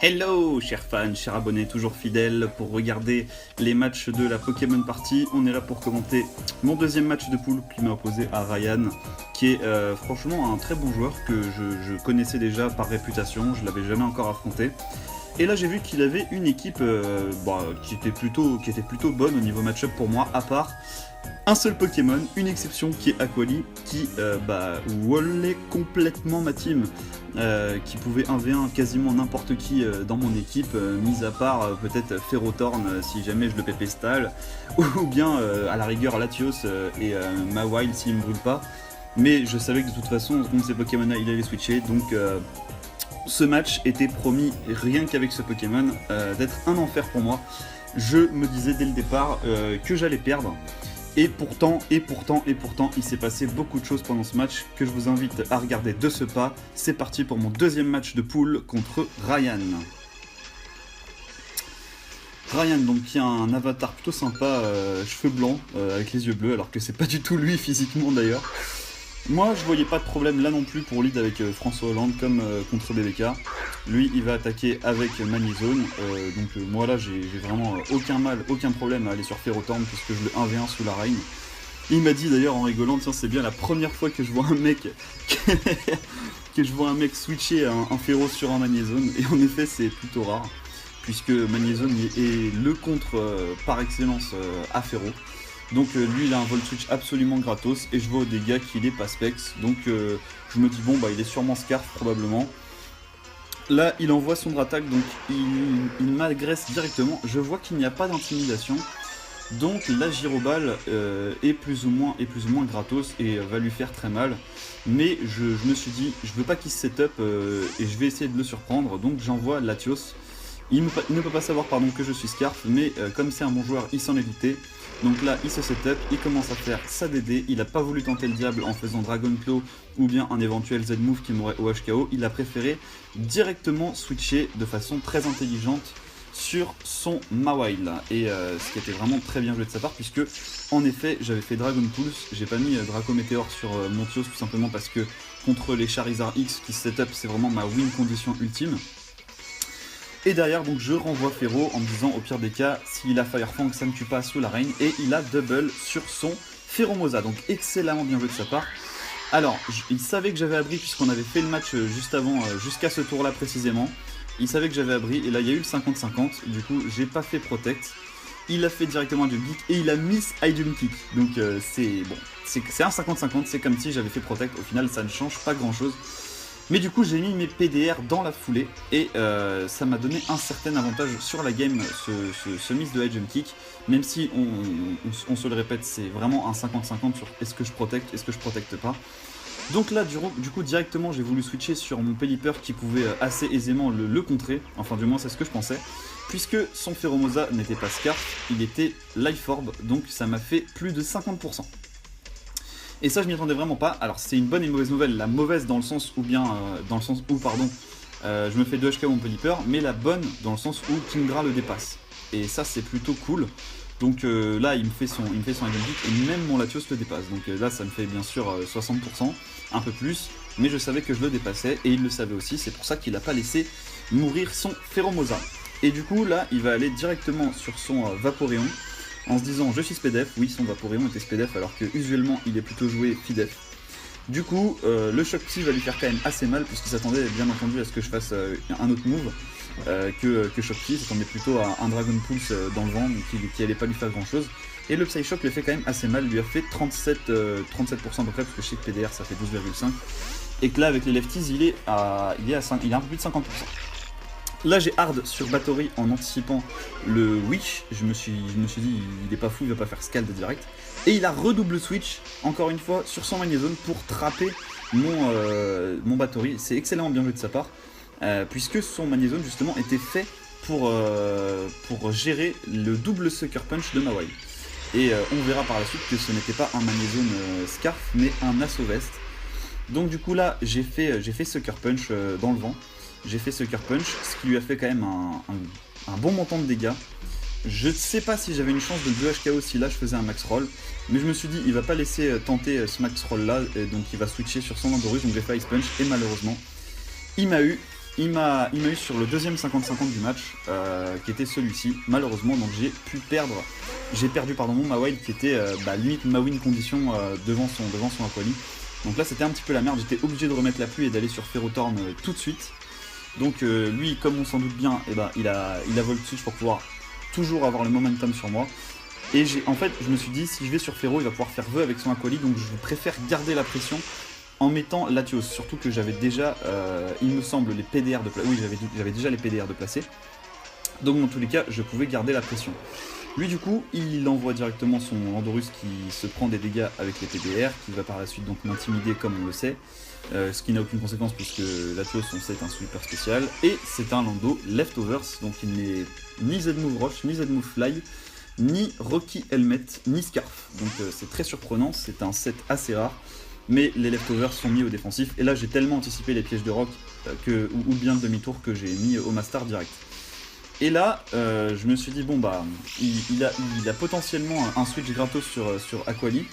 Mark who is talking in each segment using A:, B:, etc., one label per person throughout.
A: Hello chers fans, chers abonnés, toujours fidèles pour regarder les matchs de la Pokémon Party. On est là pour commenter mon deuxième match de poule qui m'a opposé à Ryan, qui est franchement un très bon joueur que je connaissais déjà par réputation, je l'avais jamais encore affronté. Et là j'ai vu qu'il avait une équipe qui était plutôt bonne au niveau match-up pour moi, à part un seul Pokémon, une exception qui est Aquali, qui wallait complètement ma team, qui pouvait 1v1 quasiment n'importe qui dans mon équipe, mis à part peut-être Ferrothorn si jamais je le PP stall, ou bien à la rigueur Latios et Mawile s'il me brûle pas. Mais je savais que de toute façon, contre ces Pokémon-là, il allait switcher, donc ce match était promis, rien qu'avec ce Pokémon, d'être un enfer pour moi. Je me disais dès le départ que j'allais perdre. Et pourtant, il s'est passé beaucoup de choses pendant ce match que je vous invite à regarder de ce pas. C'est parti pour mon deuxième match de poule contre Ryan. Ryan, donc, qui a un avatar plutôt sympa, cheveux blancs, avec les yeux bleus, alors que c'est pas du tout lui physiquement d'ailleurs. Moi, je voyais pas de problème là non plus pour lead avec François Hollande comme contre BBK. Lui, il va attaquer avec Magnezone. Moi là, j'ai vraiment aucun problème à aller sur Ferrothorn puisque je le 1v1 sous la reine. Il m'a dit d'ailleurs en rigolant, tiens, c'est bien la première fois que je vois un mec switcher un Ferro sur un Magnezone. Et en effet, c'est plutôt rare puisque Magnezone est le contre par excellence à Ferro. Donc lui il a un Volt Switch absolument gratos et je vois aux dégâts qu'il est pas Specs, donc je me dis bon il est sûrement Scarf probablement. Là il envoie son attaque, donc il m'agresse directement, je vois qu'il n'y a pas d'intimidation, donc la Gyroballe est plus ou moins gratos et va lui faire très mal. Mais je me suis dit je veux pas qu'il se setup et je vais essayer de le surprendre, donc j'envoie Latios. Il ne peut pas savoir que je suis Scarf, mais comme c'est un bon joueur, il s'en est douté. Donc là, il se setup, il commence à faire sa DD, il n'a pas voulu tenter le diable en faisant Dragon Claw ou bien un éventuel Z-Move qui m'aurait OHKO, il a préféré directement switcher de façon très intelligente sur son Mawile. Et ce qui était vraiment très bien joué de sa part, puisque en effet, j'avais fait Dragon Pulse, j'ai pas mis Draco Météor sur mon Tios tout simplement parce que contre les Charizard X qui se setup, c'est vraiment ma win condition ultime. Et derrière, donc je renvoie Ferro en me disant au pire des cas, s'il a Firefang, ça ne tue pas sous la reine. Et il a double sur son Pheromosa, donc excellemment bien joué de sa part. Alors, il savait que j'avais abri puisqu'on avait fait le match juste avant, jusqu'à ce tour-là précisément. Il savait que j'avais abri et là il y a eu le 50-50, du coup j'ai pas fait Protect. Il a fait directement un Jump Kick et il a miss High Jump Kick. Donc c'est un 50-50, c'est comme si j'avais fait Protect, au final ça ne change pas grand-chose. Mais du coup j'ai mis mes PDR dans la foulée et ça m'a donné un certain avantage sur la game, ce miss de High Jump Kick. Même si on se le répète, c'est vraiment un 50-50 sur est-ce que je protecte, est-ce que je protecte pas. Donc là du coup directement j'ai voulu switcher sur mon Pelipper qui pouvait assez aisément le contrer, enfin du moins c'est ce que je pensais. Puisque son Pheromosa n'était pas Scarf, il était Life Orb, donc ça m'a fait plus de 50%. Et ça je m'y attendais vraiment pas. Alors c'est une bonne et une mauvaise nouvelle. La mauvaise dans le sens où je me fais 2 HK mon Pelipper, mais la bonne dans le sens où Kingdra le dépasse. Et ça c'est plutôt cool. Donc là il me fait son Identique et même mon Latios le dépasse. Donc là ça me fait bien sûr 60%, un peu plus. Mais je savais que je le dépassais et il le savait aussi. C'est pour ça qu'il n'a pas laissé mourir son Pheromosa. Et du coup là il va aller directement sur son Vaporeon. En se disant je suis SPDF, oui son Vaporeon était SPDF alors que usuellement il est plutôt joué FIDEF. Du coup le choc psy va lui faire quand même assez mal puisqu'il s'attendait bien entendu à ce que je fasse un autre move que choc psy, il s'attendait plutôt à un Dragon Pulse dans le vent qui allait pas lui faire grand chose. Et le Psy Shock lui fait quand même assez mal, lui a fait 37% à peu près parce que je sais que PDR ça fait 12,5. Et que là avec les lefties il est à un peu plus de 50%. Là j'ai hard sur Bathory en anticipant le Wish, je me suis dit il est pas fou, il va pas faire Scald direct. Et il a redouble switch, encore une fois, sur son Magnezone pour trapper mon Bathory. C'est excellemment bien joué de sa part, puisque son Magnezone justement était fait pour gérer le double Sucker Punch de Mawile. Et on verra par la suite que ce n'était pas un Magnezone Scarf, mais un Assaut Vest. Donc du coup là j'ai fait Sucker Punch dans le vent. J'ai fait Sucker Punch, ce qui lui a fait quand même un bon montant de dégâts. Je ne sais pas si j'avais une chance de 2 HKO si là je faisais un max roll, mais je me suis dit il va pas laisser tenter ce max roll là, et donc il va switcher sur son Landorus, donc j'ai fait Ice Punch et malheureusement il m'a eu. il m'a eu sur le deuxième 50-50 du match, qui était celui-ci, malheureusement, donc j'ai perdu mon Mawile qui était limite ma win condition devant son Aquali. Donc là c'était un petit peu la merde, j'étais obligé de remettre la pluie et d'aller sur Ferrothorn tout de suite. Donc lui, comme on s'en doute bien, il a Volt Switch pour pouvoir toujours avoir le momentum sur moi. Et en fait, je me suis dit, si je vais sur Ferro, il va pouvoir faire vœu avec son Aquali, donc je préfère garder la pression en mettant Latios. Surtout que j'avais déjà, il me semble, les PDR de placer. Oui, j'avais déjà les PDR de placer. Donc dans tous les cas, je pouvais garder la pression. Lui du coup, il envoie directement son Landorus qui se prend des dégâts avec les PDR, qui va par la suite donc m'intimider comme on le sait. Ce qui n'a aucune conséquence puisque Latios, on sait, est un sweeper spécial. Et c'est un Lando Leftovers, donc il n'est ni Z-Move Roche, ni Z-Move Fly, ni Rocky Helmet, ni Scarf. Donc c'est très surprenant, c'est un set assez rare. Mais les Leftovers sont mis au défensif. Et là j'ai tellement anticipé les pièges de rock ou bien le demi-tour que j'ai mis au Master direct. Et là, je me suis dit, bon bah, il a potentiellement un switch gratos sur Aquali.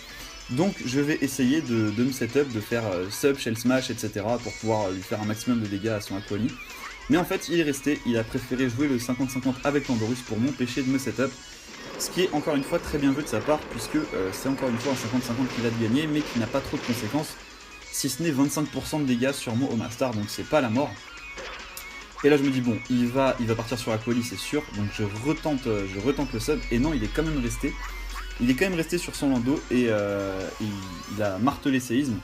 A: Donc je vais essayer de me setup, de faire sub, shell smash, etc. pour pouvoir lui faire un maximum de dégâts à son Aquali. Mais en fait, il est resté, il a préféré jouer le 50-50 avec Landorus pour m'empêcher de me setup. Ce qui est encore une fois très bien vu de sa part, puisque c'est encore une fois un 50-50 qu'il a de gagner, mais qui n'a pas trop de conséquences, si ce n'est 25% de dégâts sur mon Omastar, donc c'est pas la mort. Et là je me dis bon, il va partir sur Aquali c'est sûr, donc je retente le sub, et non, il est quand même resté. Il est quand même resté sur son Lando, et il a martelé séisme.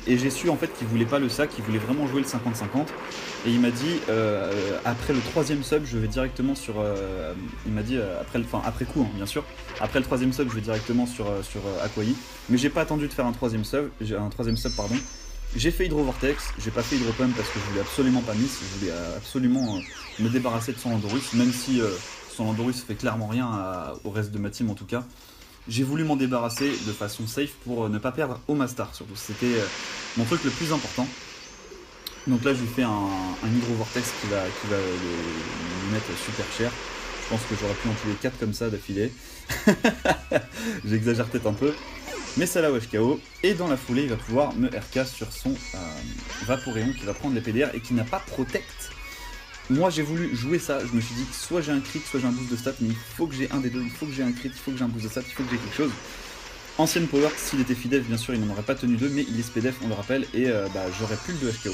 A: Et j'ai su en fait qu'il voulait pas le sac, qu'il voulait vraiment jouer le 50-50. Et il m'a dit, après le troisième sub, je vais directement sur... il m'a dit, après coup, hein, bien sûr. Après le troisième sub, je vais directement sur Aquali. Mais j'ai pas attendu de faire un troisième sub, pardon. J'ai fait Hydro Vortex, j'ai pas fait Hydro Pump parce que je voulais absolument pas miss. Je voulais absolument me débarrasser de son Landorus, même si son Landorus fait clairement rien au reste de ma team en tout cas. J'ai voulu m'en débarrasser de façon safe pour ne pas perdre au Master surtout. C'était mon truc le plus important. Donc là je lui fais un Hydro Vortex qui va lui mettre super cher. Je pense que j'aurais pu en tuer 4 comme ça d'affilée. J'exagère peut-être un peu. Mais ça la wesh KO. Et dans la foulée il va pouvoir me RK sur son Vaporeon qui va prendre les PDR et qui n'a pas Protect. Moi j'ai voulu jouer ça, je me suis dit soit j'ai un crit, soit j'ai un boost de stats, mais il faut que j'ai un des deux, il faut que j'ai un crit, il faut que j'ai un boost de stats, il faut que j'ai quelque chose. Ancienne power, s'il était fidèle bien sûr il n'en aurait pas tenu deux, mais il est SPDF on le rappelle, et j'aurais pu le 2HKO.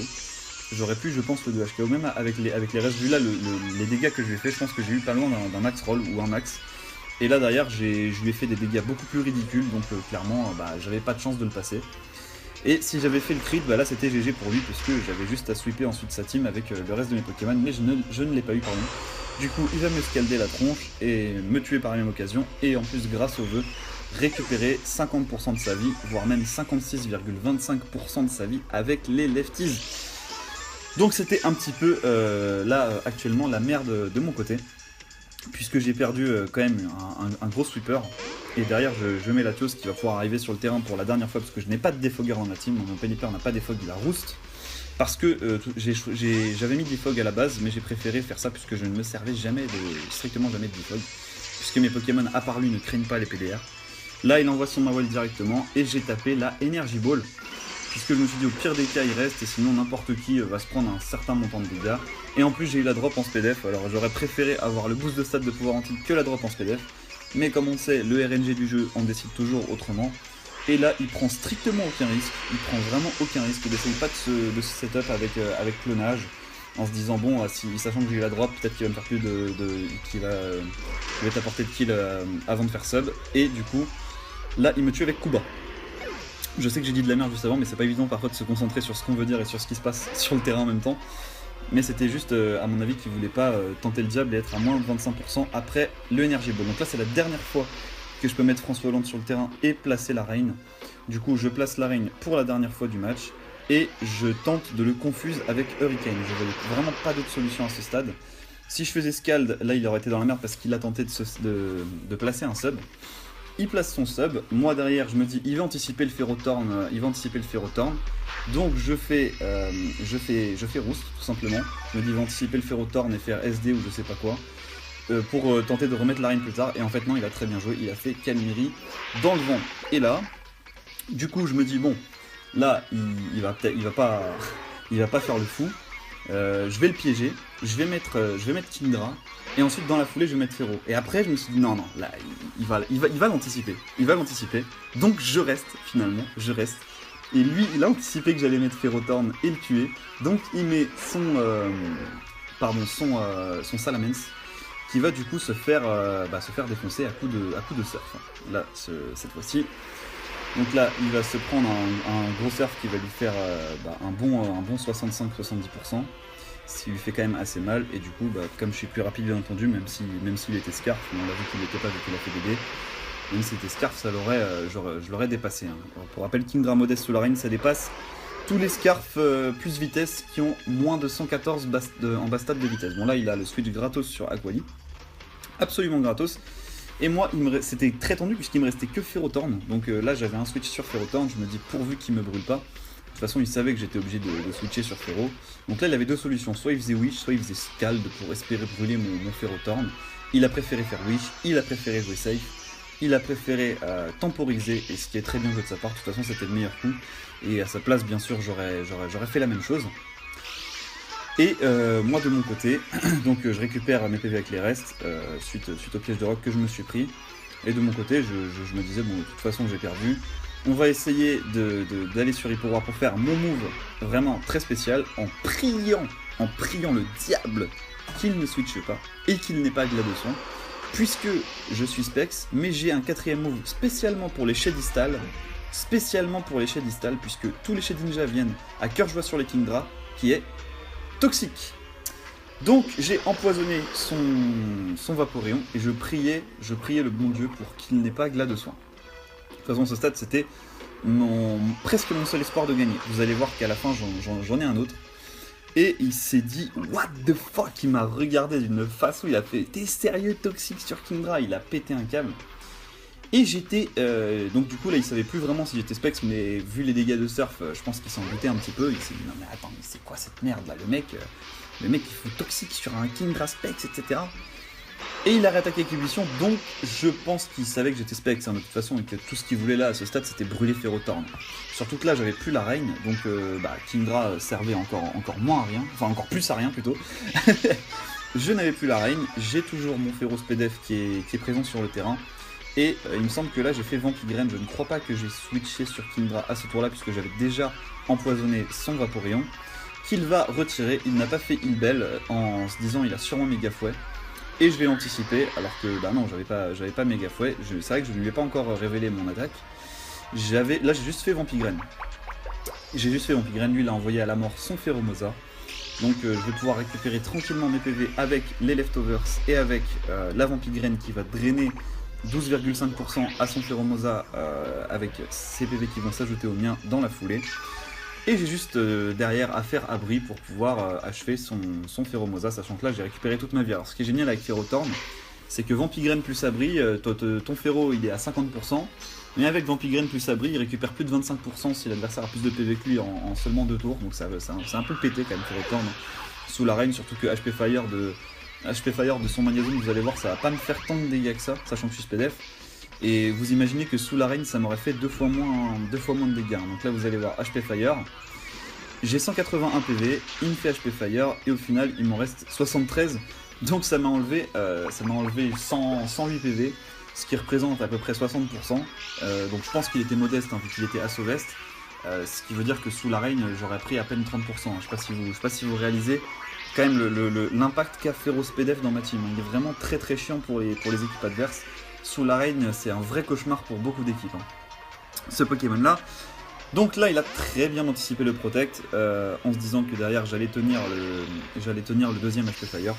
A: J'aurais pu je pense le 2HKO, même avec les restes, vu là les dégâts que je lui ai fait, je pense que j'ai eu pas loin d'un max roll ou un max. Et là derrière je lui ai fait des dégâts beaucoup plus ridicules, donc clairement j'avais pas de chance de le passer. Et si j'avais fait le crit, là c'était GG pour lui, puisque j'avais juste à sweeper ensuite sa team avec le reste de mes Pokémon, mais je ne l'ai pas eu, pardon. Du coup, il va me scalder la tronche et me tuer par la même occasion, et en plus, grâce au vœu, récupérer 50% de sa vie, voire même 56,25% de sa vie avec les lefties. Donc c'était un petit peu, actuellement, la merde de mon côté, puisque j'ai perdu quand même un gros sweeper. Et derrière je mets Latios qui va pouvoir arriver sur le terrain pour la dernière fois parce que je n'ai pas de defogger dans ma team, mon Pelipper n'a pas de defog, il a roost. Parce que j'avais mis defog à la base, mais j'ai préféré faire ça puisque je ne me servais strictement jamais de defog. Puisque mes Pokémon à part lui ne craignent pas les PDR. Là il envoie son Mawile directement et j'ai tapé la Energy Ball. Puisque je me suis dit au pire des cas il reste et sinon n'importe qui va se prendre un certain montant de dégâts. Et en plus j'ai eu la drop en SPDF, alors j'aurais préféré avoir le boost de stats de pouvoir anti que la drop en SPDF. Mais comme on sait, le RNG du jeu en décide toujours autrement. Et là, il prend strictement aucun risque. Il prend vraiment aucun risque. Il n'essaye pas de se setup avec clonage. En se disant, bon, sachant que j'ai eu la drop, peut-être qu'il va me faire plus qu'il va t'apporter de kill avant de faire sub. Et du coup, là, il me tue avec Kuba. Je sais que j'ai dit de la merde juste avant, mais c'est pas évident parfois de se concentrer sur ce qu'on veut dire et sur ce qui se passe sur le terrain en même temps. Mais c'était juste, à mon avis, qu'il voulait pas tenter le diable et être à moins de 25% après le Energy Ball. Donc là, c'est la dernière fois que je peux mettre François Hollande sur le terrain et placer la reine. Du coup, je place la reine pour la dernière fois du match et je tente de le confuse avec Hurricane. Je voyais vraiment pas d'autre solution à ce stade. Si je faisais Scald, là, il aurait été dans la merde parce qu'il a tenté de placer un sub. Il place son sub, moi derrière je me dis il va anticiper le Ferrothorn, donc je fais Roost tout simplement, je me dis il va anticiper le Ferrothorn et faire SD ou je sais pas quoi, pour tenter de remettre la reine plus tard, et en fait non, il a très bien joué, il a fait Calmiri dans le vent, et là, du coup je me dis bon, là il va pas faire le fou, je vais le piéger, je vais mettre Kingdra, et ensuite dans la foulée je vais mettre Féro. Et après je me suis dit non, là il va l'anticiper, donc je reste finalement, Et lui il a anticipé que j'allais mettre Ferrothorn et le tuer, donc il met son Salamence, qui va du coup se faire défoncer à coup de surf, là cette fois-ci. Donc là, il va se prendre un gros surf qui va lui faire un bon 65-70%, ce qui lui fait quand même assez mal. Et du coup, comme je suis plus rapide bien entendu, même s'il était Scarf, on l'a vu qu'il n'était pas vu qu'il a fait DD, même s'il était Scarf, je l'aurais dépassé. Alors, pour rappel, Kingdra Modeste Solarine, ça dépasse tous les Scarfs plus vitesse qui ont moins de 114 en bas stade de vitesse. Bon là, il a le switch gratos sur Aquali, absolument gratos. Et moi, c'était très tendu puisqu'il me restait que Ferrothorn. Donc là, j'avais un switch sur Ferrothorn. Je me dis pourvu qu'il me brûle pas. De toute façon, il savait que j'étais obligé de switcher sur Ferro. Donc là, il avait deux solutions. Soit il faisait Wish, soit il faisait Scald pour espérer brûler mon Ferrothorn. Il a préféré faire Wish, il a préféré jouer safe. Il a préféré temporiser, et ce qui est très bien joué de sa part. De toute façon, c'était le meilleur coup. Et à sa place, bien sûr, j'aurais fait la même chose. Et moi de mon côté, donc je récupère mes PV avec les restes, suite au piège de rock que je me suis pris. Et de mon côté, je me disais, bon de toute façon j'ai perdu. On va essayer d'aller sur Hyperwar pour faire mon move vraiment très spécial, en priant le diable qu'il ne switche pas et qu'il n'ait pas GLaDOS, puisque je suis Specs, mais j'ai un quatrième move spécialement pour les Shadystal, puisque tous les Shadinja viennent à cœur joie sur les Kingdra, qui est toxique. Donc j'ai empoisonné son Vaporeon et je priais le bon Dieu pour qu'il n'ait pas GLaDOS. De toute façon, ce stade c'était presque mon seul espoir de gagner. Vous allez voir qu'à la fin j'en ai un autre. Et il s'est dit what the fuck, il m'a regardé d'une façon, il a fait t'es sérieux toxique sur Kingdra, il a pété un câble. Et j'étais, donc du coup là il savait plus vraiment si j'étais Specs, mais vu les dégâts de surf, je pense qu'il s'en doutait un petit peu, il s'est dit non mais attends, mais c'est quoi cette merde là, le mec il fout toxique sur un Kingdra Specs, etc. Et il a réattaqué avec Ebulition, donc je pense qu'il savait que j'étais Specs de toute façon, et que tout ce qu'il voulait là à ce stade c'était brûler Ferrothorn. Surtout que là j'avais plus la reine, donc Kingdra servait encore moins à rien, enfin encore plus à rien plutôt. Je n'avais plus la reine, j'ai toujours mon Féroce PDF qui est présent sur le terrain. Et il me semble que là j'ai fait Vampigraine, je ne crois pas que j'ai switché sur Kingdra à ce tour là puisque j'avais déjà empoisonné son Vaporeon, qu'il va retirer. Il n'a pas fait Heal en se disant il a sûrement méga fouet, et je vais l'anticiper alors que non, j'avais pas méga fouet. C'est vrai que je ne lui ai pas encore révélé mon attaque. Là j'ai juste fait Vampigraine, lui il a envoyé à la mort son Pheromosa. Donc je vais pouvoir récupérer tranquillement mes PV avec les leftovers et avec la Vampigraine qui va drainer 12,5% à son Pheromosa avec ses PV qui vont s'ajouter aux miens dans la foulée. Et j'ai juste derrière à faire abri pour pouvoir achever son Pheromosa, sachant que là j'ai récupéré toute ma vie. Alors ce qui est génial avec Ferrothorn, c'est que Vampigraine plus abri, ton Ferro il est à 50%, mais avec Vampigraine plus abri, il récupère plus de 25% si l'adversaire a plus de PV que lui en seulement 2 tours, donc c'est un peu pété quand même Ferrothorn sous la reine, surtout que HP Fire de son Magnazone, vous allez voir, ça va pas me faire tant de dégâts que ça, sachant que je suis SPDF. Et vous imaginez que sous la reine, ça m'aurait fait deux fois moins de dégâts. Donc là, vous allez voir HP Fire. J'ai 181 PV, il me fait HP Fire, et au final, il m'en reste 73. Donc ça m'a enlevé 108 PV, ce qui représente à peu près 60%. Donc je pense qu'il était modeste, vu qu'il était Assaut Vest. Ce qui veut dire que sous la reine, j'aurais pris à peine 30%. Je sais pas si vous réalisez quand même l'impact qu'a Féroce PDF dans ma team. Il est vraiment très très chiant pour les équipes adverses. Sous la reine, c'est un vrai cauchemar pour beaucoup d'équipes, ce Pokémon là. Donc là il a très bien anticipé le Protect en se disant que derrière j'allais tenir le deuxième HP Fire.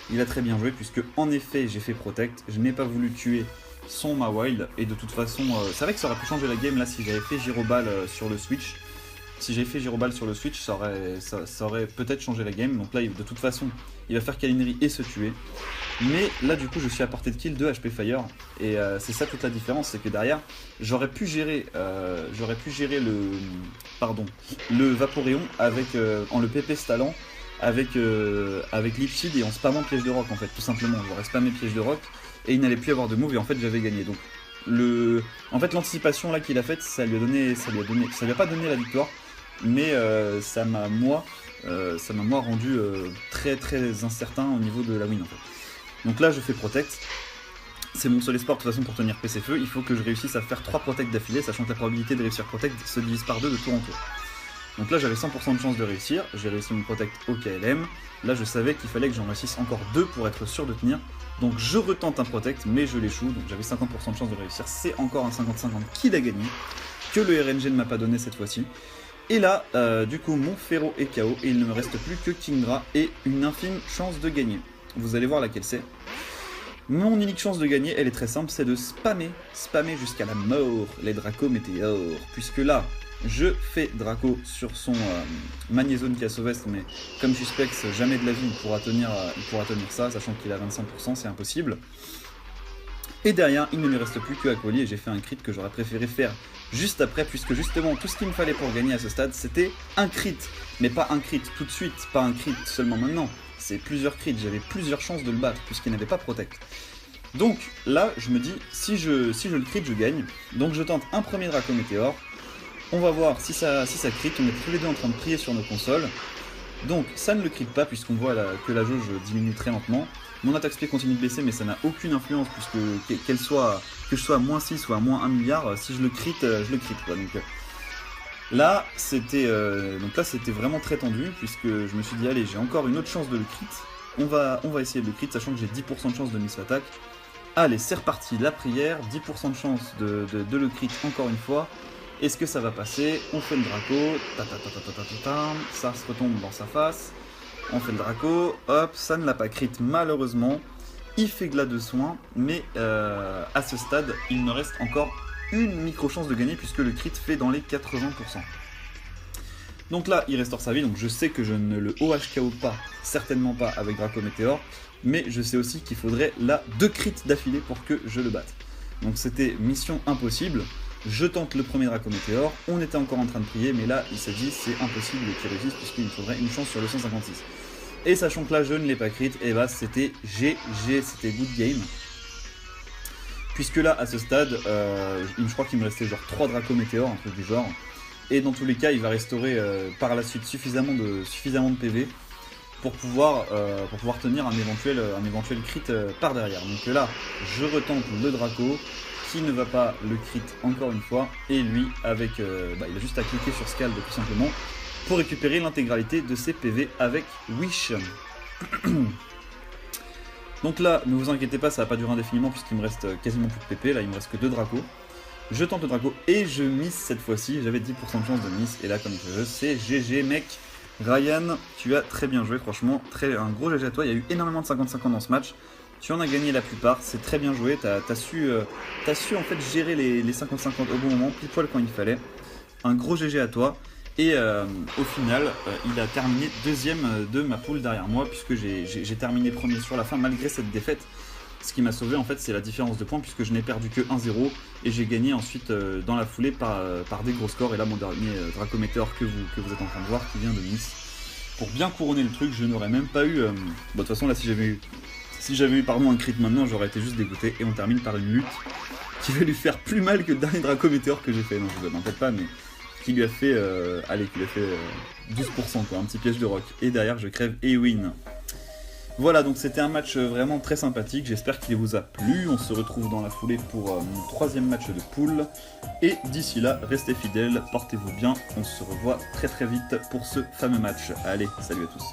A: Il a très bien joué puisque en effet j'ai fait Protect, je n'ai pas voulu tuer son Mawile, et de toute façon c'est vrai que ça aurait pu changer la game là si j'avais fait Gyroball sur le Switch. Si j'avais fait Gyroball sur le Switch, ça aurait peut-être changé la game. Donc là, de toute façon, il va faire Kalinri et se tuer. Mais là, du coup, je suis à portée de kill de HP Fire. Et c'est ça toute la différence, c'est que derrière, j'aurais pu gérer le Vaporeon avec, en le PP stallant avec Lipseed et en spammant Piège de Rock, en fait, tout simplement. J'aurais spammé Piège de Rock et il n'allait plus avoir de move, et en fait, j'avais gagné. Donc, en fait, l'anticipation là qu'il a faite, ça lui a pas donné la victoire. Mais ça m'a, moi, ça m'a moi rendu très très incertain au niveau de la win en fait. Donc là je fais protect, c'est mon seul espoir de toute façon pour tenir PC feu, il faut que je réussisse à faire 3 protect d'affilée, sachant que la probabilité de réussir protect se divise par 2 de tour en tour. Donc là j'avais 100% de chance de réussir, j'ai réussi mon protect au KLM, là je savais qu'il fallait que j'en réussisse encore 2 pour être sûr de tenir, donc je retente un protect mais je l'échoue, donc j'avais 50% de chance de réussir, c'est encore un 50-50 qu'il a gagné, que le RNG ne m'a pas donné cette fois-ci. Et là, du coup, mon Féro est KO et il ne me reste plus que Kingdra et une infime chance de gagner. Vous allez voir laquelle c'est. Mon unique chance de gagner, elle est très simple, c'est de spammer jusqu'à la mort les Draco Météor. Puisque là, je fais Draco sur son Magnézone qui a Sauvestre, mais comme je suspecte, jamais de la vie il pourra tenir ça, sachant qu'il a 25%, c'est impossible. Et derrière, il ne me reste plus que Aquali et j'ai fait un crit que j'aurais préféré faire juste après, puisque justement tout ce qu'il me fallait pour gagner à ce stade, c'était un crit. Mais pas un crit tout de suite, pas un crit seulement maintenant, c'est plusieurs crits, j'avais plusieurs chances de le battre, puisqu'il n'avait pas protect. Donc là, je me dis, si je le crit, je gagne. Donc je tente un premier Draco Météor, on va voir si ça crit, on est tous les deux en train de prier sur nos consoles. Donc ça ne le crit pas, puisqu'on voit que la jauge diminue très lentement. Mon attaque speed continue de baisser, mais ça n'a aucune influence, puisque que je sois à moins 6 ou à moins 1 milliard, si je le crit, je le crit quoi. Donc là, c'était vraiment très tendu, puisque je me suis dit, allez, j'ai encore une autre chance de le crit. On va essayer de le crit, sachant que j'ai 10% de chance de miss l'attaque. Allez, c'est reparti, la prière, 10% de chance de le crit encore une fois. Est-ce que ça va passer? On fait le Draco, ça se retombe dans sa face. On fait le Draco, hop, ça ne l'a pas crit malheureusement. Il fait glas de soin, mais à ce stade, il me reste encore une micro-chance de gagner puisque le crit fait dans les 80%. Donc là, il restaure sa vie, donc je sais que je ne le OHKO pas, certainement pas avec Draco Météor, mais je sais aussi qu'il faudrait là 2 crits d'affilée pour que je le batte. Donc c'était mission impossible. Je tente le premier Draco Météor, on était encore en train de prier, mais là il s'est dit c'est impossible qu'il réussisse puisqu'il me faudrait une chance sur le 156. Et sachant que là je ne l'ai pas crit, et bah c'était GG, c'était good game. Puisque là à ce stade, je crois qu'il me restait genre 3 Draco Météor, un truc du genre. Et dans tous les cas il va restaurer par la suite suffisamment de PV pour pouvoir tenir un éventuel crit par derrière. Donc là je retente le Draco, qui ne va pas le crit encore une fois, et lui avec il a juste à cliquer sur Scald tout simplement pour récupérer l'intégralité de ses PV avec Wish. Donc là ne vous inquiétez pas, ça va pas durer indéfiniment puisqu'il me reste quasiment plus de PP, là il me reste que 2 Dracos. Je tente le Draco et je miss cette fois-ci, j'avais 10% de chance de miss et là comme je c'est GG mec. Ryan, tu as très bien joué franchement, un gros GG à toi, il y a eu énormément de 50-50 dans ce match. Tu en as gagné la plupart, c'est très bien joué, t'as su en fait gérer les 50-50 au bon moment, pile poil quand il fallait. Un gros GG à toi. Et au final, il a terminé deuxième de ma poule derrière moi, puisque j'ai terminé premier sur la fin malgré cette défaite. Ce qui m'a sauvé en fait, c'est la différence de points, puisque je n'ai perdu que 1-0 et j'ai gagné ensuite dans la foulée par des gros scores. Et là, mon dernier Draco Météor que vous êtes en train de voir, qui vient de Nice. Pour bien couronner le truc, je n'aurais même pas eu... de toute façon, là, si j'avais eu un crit maintenant, j'aurais été juste dégoûté. Et on termine par une lutte qui va lui faire plus mal que le dernier Draco Météor que j'ai fait. Non, je vous peut-être pas, mais qui lui a fait, 12% quoi, un petit piège de rock. Et derrière, je crève et win. Voilà, donc c'était un match vraiment très sympathique. J'espère qu'il vous a plu. On se retrouve dans la foulée pour mon troisième match de poule. Et d'ici là, restez fidèles, portez-vous bien. On se revoit très très vite pour ce fameux match. Allez, salut à tous.